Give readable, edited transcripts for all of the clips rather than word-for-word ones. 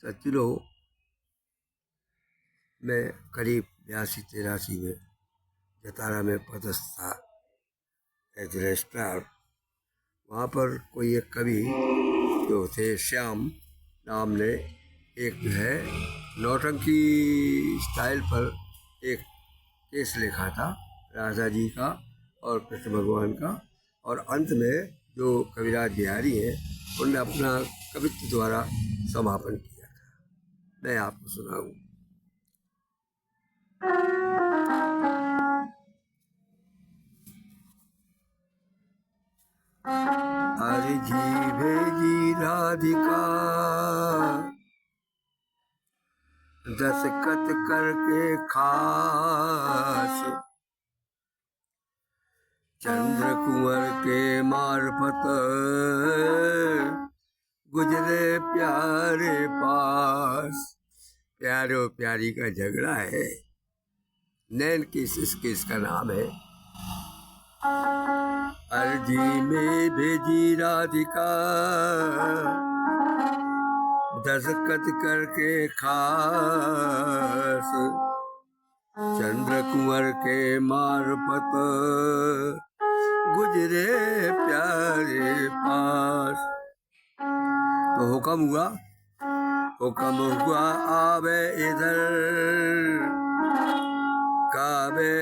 सचिनों में करीब 82-83 में जतारा में पदस्थ था एज रजिस्ट्रार। वहाँ पर कोई एक कवि जो थे श्याम नाम ने एक जो है नौटंकी स्टाइल पर एक केस लिखा था राजा जी का और कृष्ण भगवान का, और अंत में जो कविराज बिहारी हैं उनने अपना कवित्व द्वारा समापन किया था। मैं आपको सुनाऊं। अर्जी भेजी राधिका दस्तखत करके खास, चंद्र कुंवर के मार्फत गुजरे प्यारे पास। प्यारे और प्यारी का झगड़ा है, नैन किस इसके इसका नाम है। अर्जी में भेजी राधिका दस्तखत करके खास, चंद्र कुंवर के मार्फत गुजरे प्यारे पास। तो हुक्म हुआ आवे इधर, काबे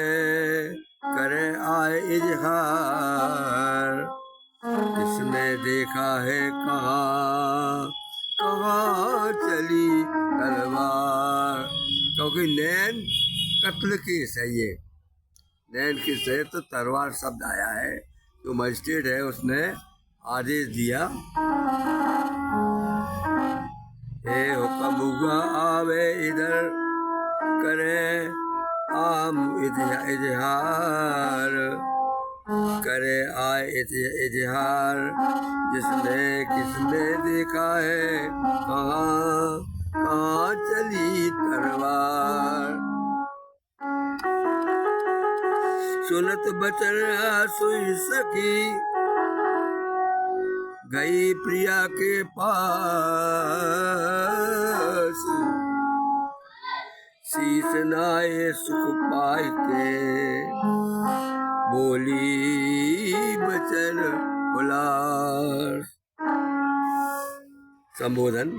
करे आए इजहार। किसने देखा है कहाँ कहाँ चली तलवार। क्योंकि नैन कत्ल केस है, ये नैन केस है तो तलवार शब्द आया है। जो मजिस्ट्रेट है उसने आदेश दिया, हे हुक्म हुआ आवे इधर, करे आम इजहार, करे आए इजहार। जिसने किसने देखा है कहाँ कहाँ चली तलवार। सुनत बचन सुई सखी गई प्रिया के पास। शीश नाए सुख पाए के बोली बचन उलास। संबोधन,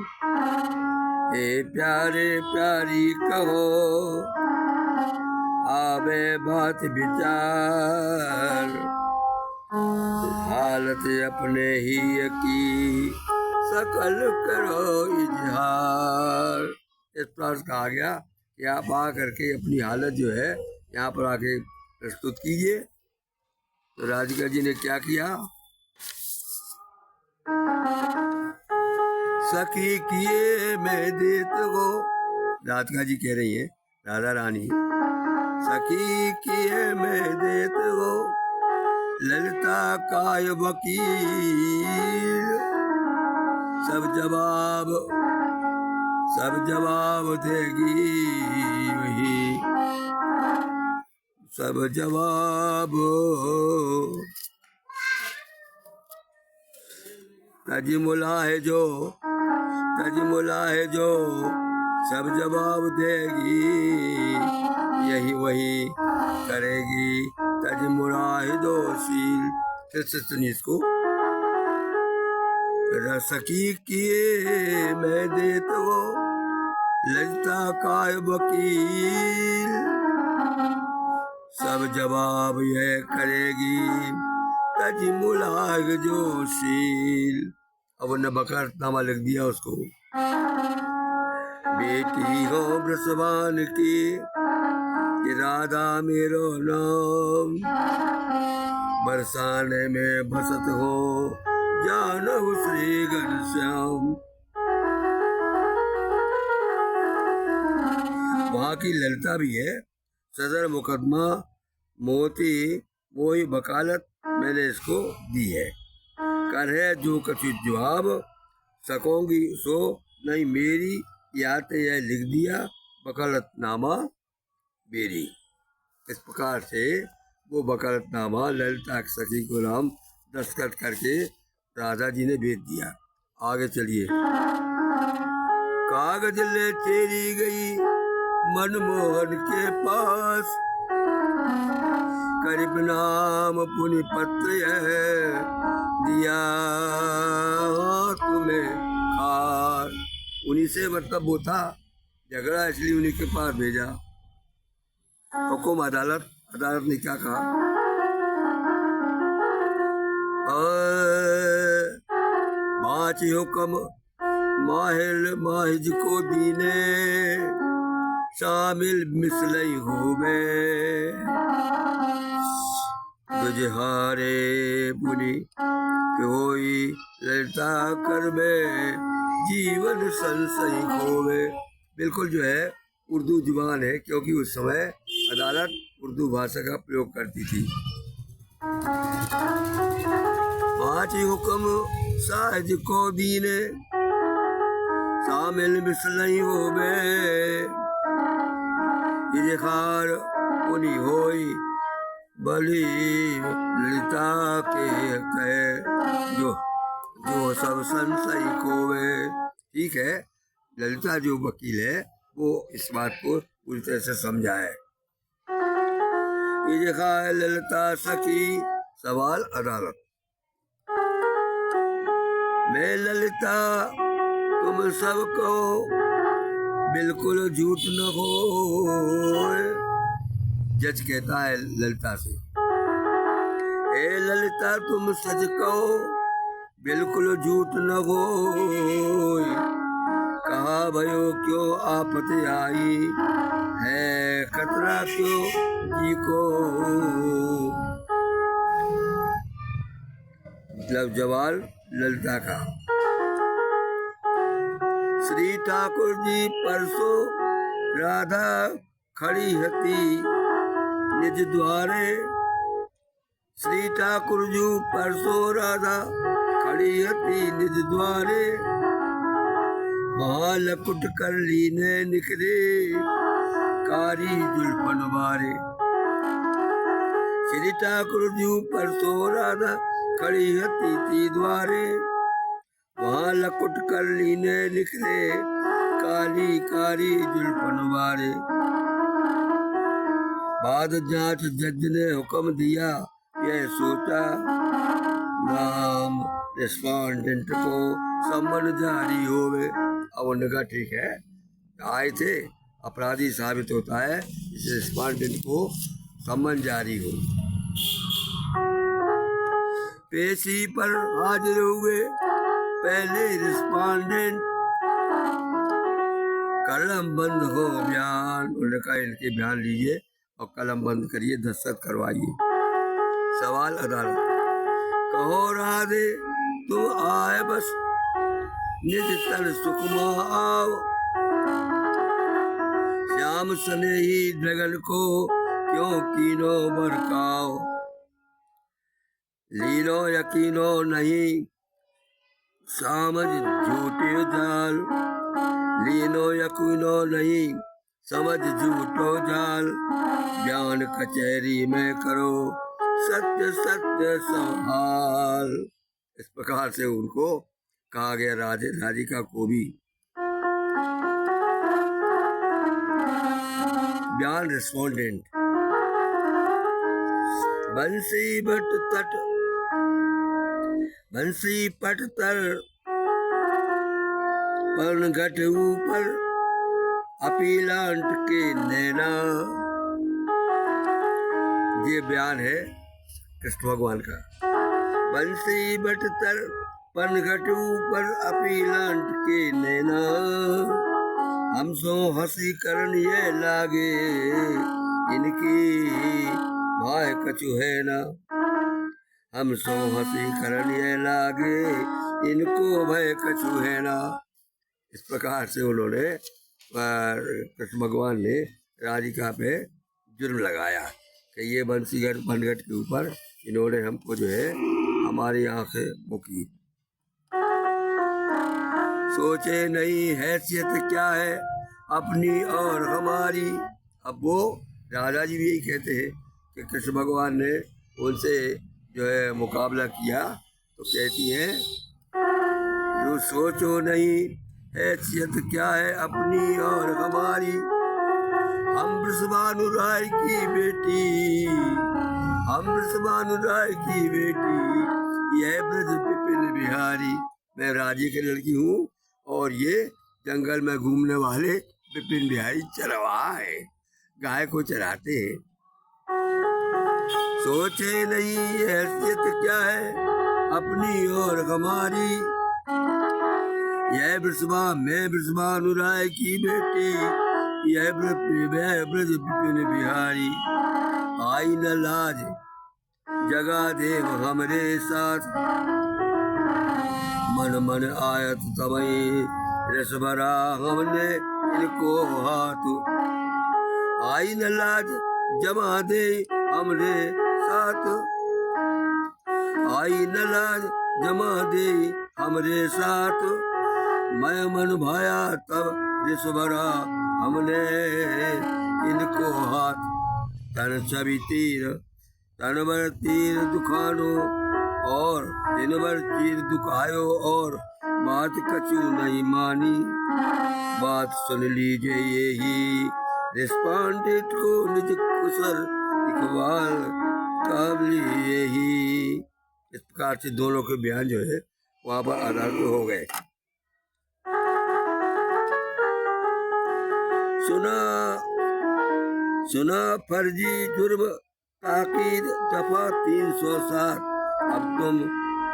ए प्यारे प्यारी कहो आवे बात विचार। हालत अपने ही की सकल करो इजहार। इस प्रकार कहा गया कि आप आ करके अपनी हालत जो है यहाँ पर आके प्रस्तुत कीजिए। तो राधिका जी ने क्या किया, सखी किए मैं देत हो। राधिका जी कह रही है, राधा रानी, सखी किए मैं देत हो ललिता काय वकील। सब जवाब देगी वही, सब जवाब। तजमुला है जो सब जवाब देगी, यही वही करेगी तजमुराहिदोशील। फिर से सुनिए इसको। रसकी किए मैं देत हो ललिता काय वकील। सब जवाब यह करेगी तजमुलाग जोशील। अब उन्हें बकरतनामा लिख दिया उसको। बेटी हो ब्रसवान की कि राधा मेरो नाम, बरसाने में बसत हो जानव श्री घनश्याम। वहाँ की ललिता भी है। सदर मुकदमा मोही वकालत मैंने इसको दी है। कर है जो कछु जवाब सकोगी सो नहीं मेरी, याते यह लिख दिया वकालतनामा मेरी। इस प्रकार से वो वकालतनामा ललिता सखी को नाम दस्तखत करके राधा जी ने भेज दिया। आगे चलिए। कागज ले चली गई मनमोहन के पास, करीब नाम पुनि पत्र है दिया तुम्हें खार। उन्हीं से मतलब वो था झगड़ा, इसलिए उन्हीं के पास भेजा। हुकुम अदालत, अदालत ने क्या कहा, बाची हुक्म माहिल माहिज को दीने, शामिल मिसलई होवे दुजहारे पुनि कोई ललता कर में जीवन संशय होवे। बिल्कुल जो है उर्दू जुबान है, क्योंकि उस समय अदालत उर्दू भाषा का प्रयोग करती थी। पांच हुक्म साहिज को दीने, शामिल मिसलई होवे इजहार पुनि होई बली ललिता के कहे जो जो सब संशय खोवे। ठीक है, ललिता जो वकील है वो इस बात को पूरी तरह से समझाए। इजहार ललिता सखी सवाल अदालत, मैं ललिता तुम सबको बिल्कुल झूठ न हो। जज कहता है ललिता से, ए ललिता तुम सच कहो बिल्कुल झूठ न हो। कहा भयो क्यों आपत्ति आई है खतरा क्यों जी को। मतलब जवाब ललिता का, श्री ठाकुर जी परसों राधा खड़ी हती निज द्वारे। श्री ठाकुर जी परसों राधा खड़ी हती निज द्वारे, वहाँ लकुट कर लीने निकले कारी जुल्फन बारे। श्री ठाकुर जी परसों राधा खड़ी हती थी द्वारे, वहाँ लकुट कर लीने निकले काली कारी जुल्फन बारे। बाद जांच जज ने हुक्म दिया यह सोचा, नाम रिस्पॉन्डेंट को सम्मन जारी होवे। अब उन्होंने कहा ठीक है, आए थे अपराधी साबित होता है, इस रिस्पॉन्डेंट को सम्मन जारी हो। पेशी पर हाजिर हुए पहले रिस्पॉन्डेंट, कलम बंद हो बयान। उन्होंने कहा इनके बयान लीजिए और कलम बंद करिए, दस्तखत करवाइए। सवाल अदालत, कहो राधे तुम आए बस निज तन सुकुमा आओ, श्याम सने ही जगन को क्यों कीनो बरकाओ। लीनो यकीनो नहीं समझ झूठे जाल, लीनो यकीनो नहीं समझ झूठो जाल। बयान कचहरी में करो सत्य सत्य सवाल। इस प्रकार से उनको कहा गया राधिका को भी। बयान रिस्पोंडेंट, बंसी बट तट बंसी पट तर पन घट ऊपर अपीलांट के नैना। ये बयान है कृष्ण भगवान का। बंसी बट तर पन घट ऊपर अपीलांट के नैना, हम सो हंसी करन ये लागे इनकी भाई कछु है ना। हम सो हंसी करन ये लागे इनको भय कछु है ना। इस प्रकार से उन्होंने कृष्ण भगवान ने राधिका पे जुर्म लगाया कि ये बंसीगढ़ पनघट के ऊपर इन्होंने हमको जो है हमारी आंखें मुकी। सोचे नहीं हैसियत क्या है अपनी और हमारी। अब वो राधा जी भी यही कहते हैं कि कृष्ण भगवान ने उनसे जो है मुकाबला किया तो कहती हैं, जो सोचो नहीं हैसियत क्या है अपनी और हमारी, हम वृषभानु राय की बेटी, हम वृषभानु राय की बेटी, यह ब्रज विपिन बिहारी। मैं राजे की लड़की हूँ और ये जंगल में घूमने वाले विपिन बिहारी चरवाहा है, गाय को चराते हैं। सोचे नहीं हैसियत क्या है अपनी और हमारी, यह वृषभा मैं वृषभानु राय की बेटी, यह ब्रज विपिन बिहारी। आई न लाज जगा देव हमरे साथ, मन मन आयत तमई रस भरा हमने इनको हाथ। आई न लाज जमा दे हमरे साथ, आई न लाज जमा दे हमरे साथ, मैं मन भाया तब रस भरा हमने इनको हाथ। तन सभी तीर तन भर तीर दुखानो और दिन भर तीर दुखायो और बात कछु नहीं मानी। बात सुन लीजिए यही रिस्पॉन्डेंट को निज कुशल इकबाल काबली यही। इस प्रकार से दोनों के बयान जो है वहां पर आधारित हो गए। सुना सुना फर्जी जुर्म ताकीद दफा 307,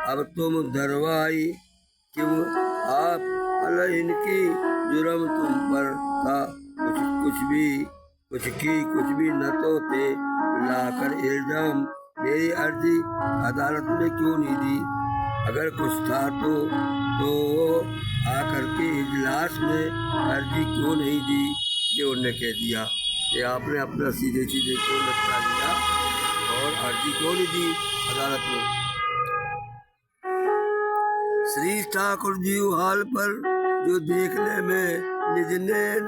अब तुम दरवाई क्यों आप इनकी जुर्म तुम पर था, कुछ भी न तो थे लाकर इल्जाम, मेरी अर्जी अदालत में क्यों नहीं दी, अगर कुछ था तो आकर के इजलास में अर्जी क्यों नहीं दी। ये उन्होंने कह दिया कि आपने अपना सीधे क्यों निपटा लिया और अर्जी क्यों नहीं दी अदालत में। श्री ठाकुर जी हाल पर जो देखने में निज नैन,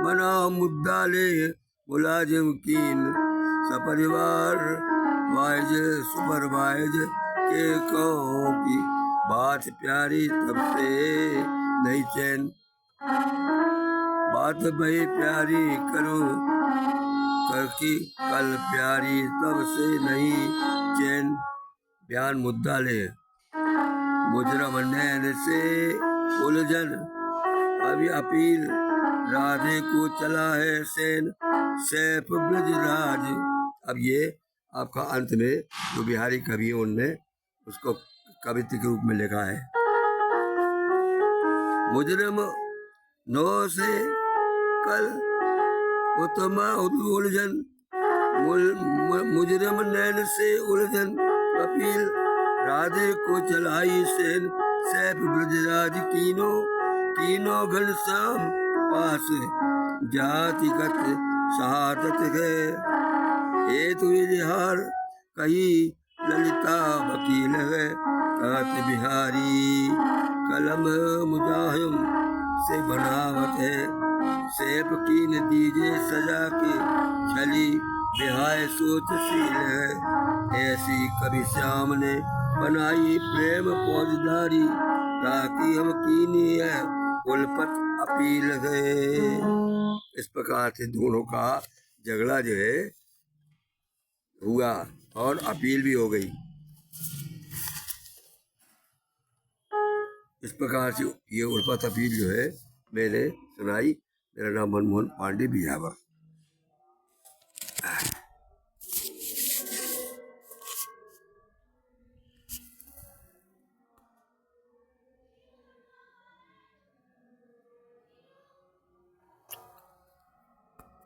बना मुद्दा ले मुलाजिम कीन, सपरिवार वाइज सुपरवाइज के कहो की बात प्यारी तब से नहीं चैन, बात भाई प्यारी करो करके कल प्यारी तब से नहीं चैन। बयान मुद्दा ले मुजरम नैन से उलझन, अभी अपील राधे को चला है सैन, सैफ ब्रजराज। अब ये आपका अंत में जो बिहारी कवि है उनने उसको कविता के रूप में लिखा है। मुजरम नो से कल उत्तमा उलझन, मुजरम नैन से उलझन, अपील राधे को चलाई सैन, सैफ ब्रजराज कीनो घनश्याम पास, जातिगत शहादत है हेतु इजहार, कही ललिता वकील है कहत बिहारी, कलम मुजाहिम से बनावत है, सैफ की न दीजे सजा के छली, बिहाय सोचशील है ऐसी कभी श्याम ने बनाई प्रेम फौजदारी, ताकि हम कीनी है उल्फत अपील है। इस प्रकार से दोनों का झगड़ा जो है हुआ और अपील भी हो गई। इस प्रकार से ये उल्फत अपील जो है मैंने सुनाई। मेरा नाम मनमोहन पांडे बिहावर।